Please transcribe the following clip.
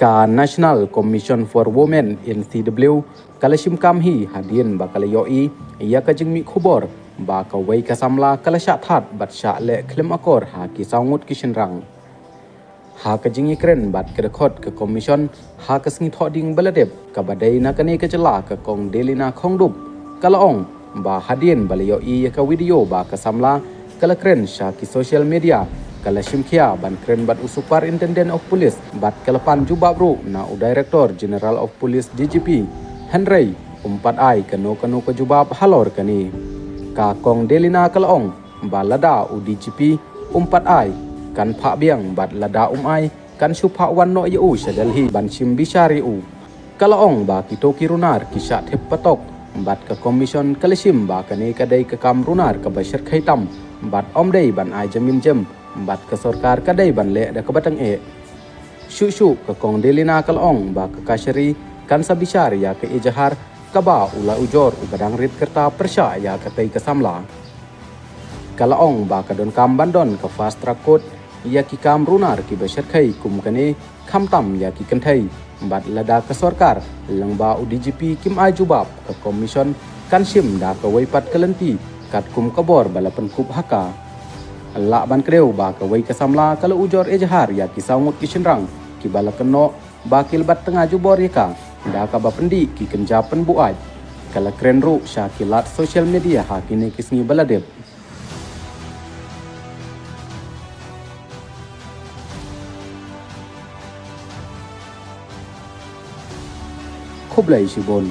Ka National Commission for Women NCW kalashim kamhi hadien bakalayoi ia kajingmi khubor ba kawai kasamla kalasha that batsha le klem akor ha ki saungut kishinrang ha kajingi kren bat kerekot ke commission ha kasngi thoding baladep kabadai na kane kecela ke kong delina khongdup kalaong ba hadien balayoi ka video ba kasamla kala kren sha ki social media kala shimkhia ban kren bat superintendent of police bat kalapan jubabru na director general of police DGP Henry umpat ai kano ke jubab halor kani ka kong delina kalaong ba lada u DGP umpat ai kan pha biang bat lada ai kan supha wan no yu sedalhi ban shim bishari u kalaong ba kitoki runar kisha thep patok bat ka commission kalashim ba kane kadai ka kam runar ka bashar khaitam bat omdei ban ai jamin jem bat ke sarkar kadai ban le da kabatang shu ke kong delina kalong ba ke kashari kan sabishar ya ke ijahar kaba ula ujor ubadang rit kerta persya ya katai kesamla kalong ba ke don kam bandon ke fast track court ya ki kam runar ki bashar khai kum kane khamtam ya ki kanthai bat lada ke sarkar langba u DGP kim ajubab ke commission kan sim da ke waipat kelenti kat kum kabor balapan kup haka Allah ban kreu ba ka wai kasamla kalau ujor ejahar ya ki saungut kishinrang ki bala keno ba kilbat tengah jubor yaka da ka ba pendi ki kenjapan buat kala kren ru syakilat social media ha kini kisngi baladep Kublai Shibon